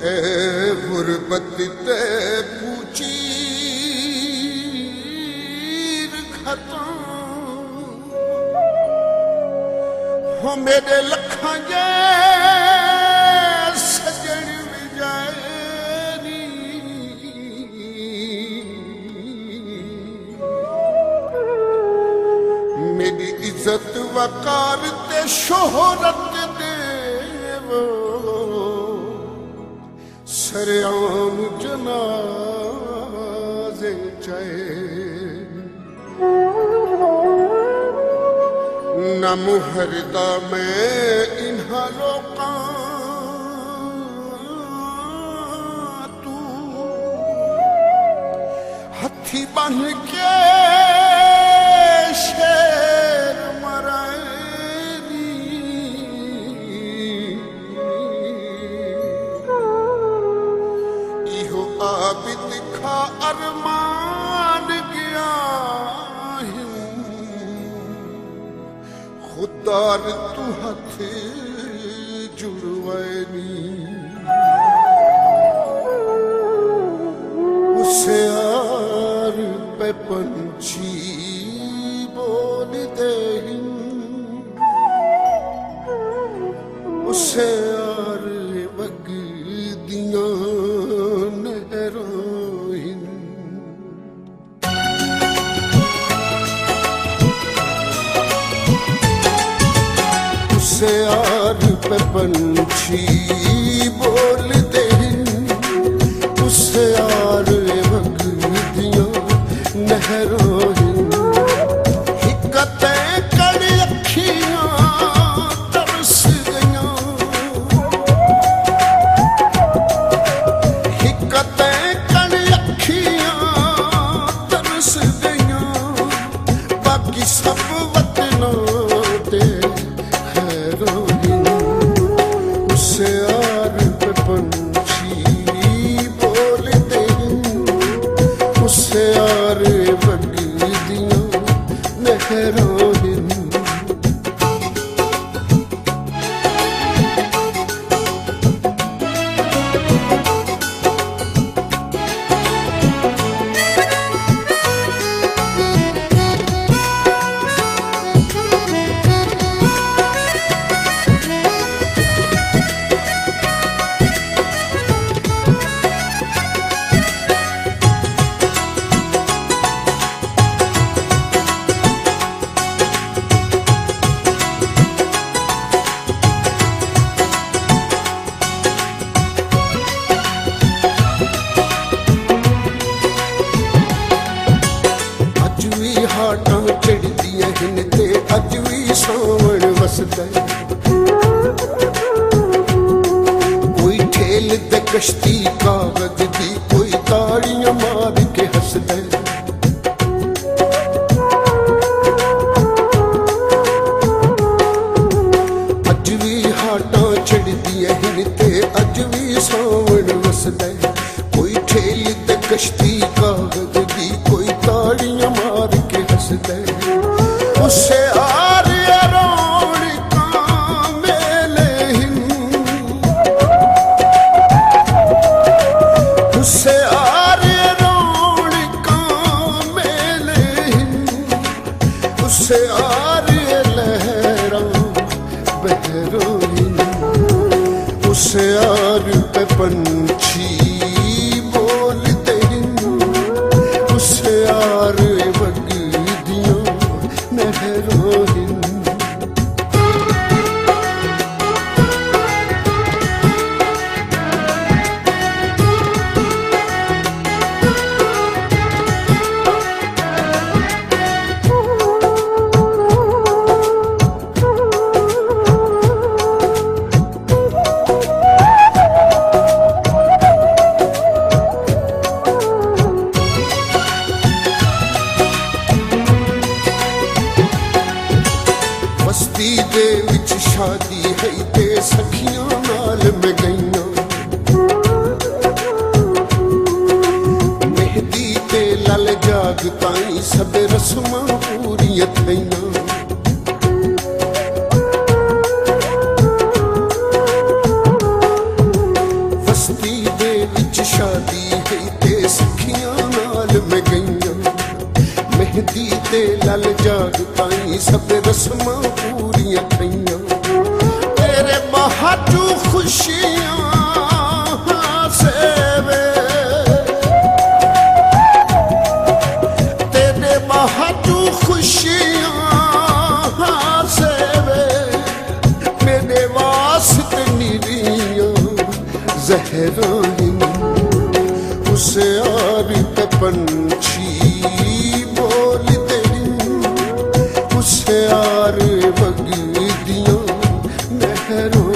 ए गुरबत ते पूची खतों हो मेरे लखां जे सजन विजारी मेरी इज्जत वकार ते शोहरत देवो सरेआम जनाजे चाहे न मुहरदा मैं इन्हां लोकां तू हथी बन के शेर मरानी इहो आबिद खा अरमान गया खुदार तू हथ जुड़वैनी उसे आर पे पंछी बोल दे उसे आर बग दिया नहरों उसे आर पे पंछी बोल दे उसे आर बग दिया नहरों हिकतें कड़ी अखियां तरस गया हिकतें कड़ी अखियां तरस गया बाकी सब वतनों ते उसे आर पे पंछी बोल दे उसे आर बग दिया नहरों हाटां चढ़दियां हिन ते अज भी सावण वसदा कोई ठेल दे कश्ती कागज दी कोई ताड़ियां मार के हसदा अज भी हाटां चढ़दियां हिन ते अज भी सावण वसदा कोई ठेल दे कश्ती कागज दी कोई ताड़ियां मार के हसदा उसे आर रौनकां मेले उसे आर रौनकां मेले उसे आर लहरां बहरों उसे आर पे पंछी बोल दे उसे आर बग दिया नहरों बस्ती दे विच शादी है ते सखियां नाल मैं गईयां मेहदी ते लल जाग ताई सब रस्मां पूरियां थईयां बस्ती लल जाग ताई सब रस्मां पूरियां थइयां तेरे बहाचू खुशियां सेवे तेरे बहाचू खुशियां सेवे मेरे वास्ते निरियां ज़हरां उसे आर पे पंछी बोलते उसे आर बगदियां नहरों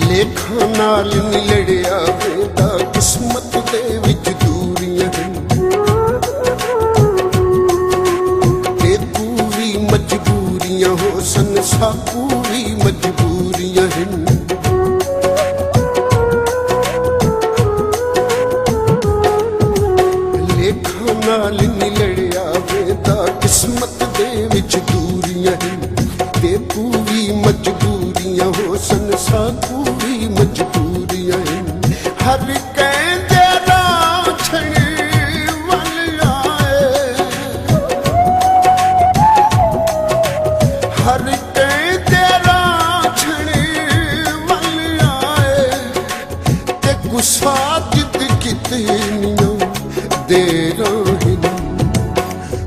लेखा नाल नी लड़िया वेंदा किस्मत दे विच दूरियां ते पूरी मजबूरियां हो सन सापूरी मजबूरियां लेखा नाल नी लड़िया वेंदा किस्मत दे विच दूरियां ते पूरी मजबूरियां हो सन सापूरी मजबूरियां हर कहते राछड़ी वल आए हर कहते राछड़ी वल आए ते गुस्सा जिद कितनियां देर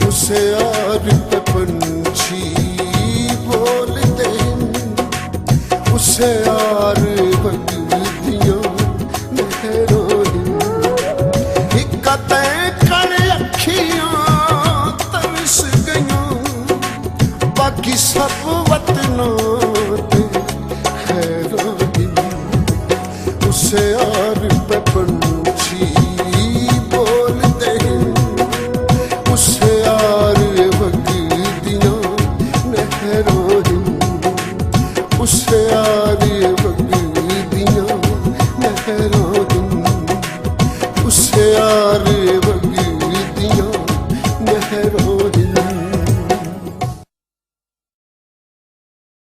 उसे आर पे पंछी बोलते उसे